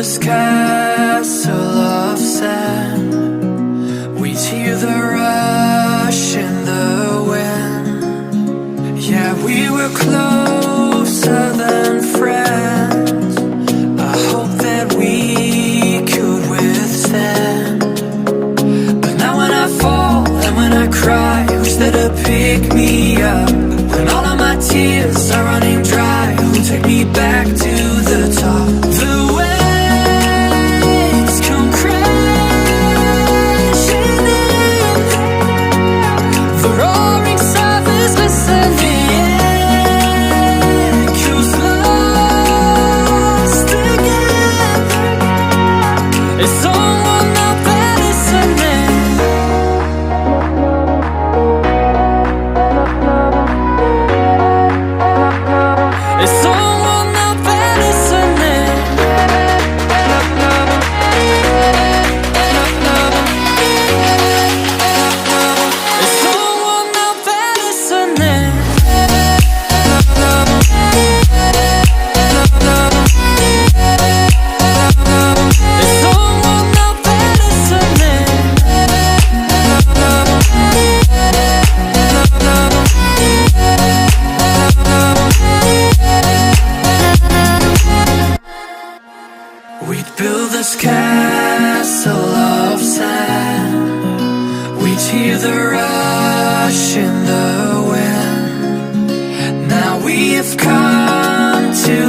this castle of sand. We'd hear the rush in the wind. Yeah, we were closer than friends. I hope that we could withstand. But now when I fall and when I cry, who's there to pick me up? When all of my tears are running dry, who'll take me back to the top? The waves come crashing in, the roaring surface listening, echoes lost again. Is someone out there listening? Is someone out there listening? Is someone out there listening? Is someone out there listening? We'd build this castle of sand. We'd hear the rush in the wind. Now we have come to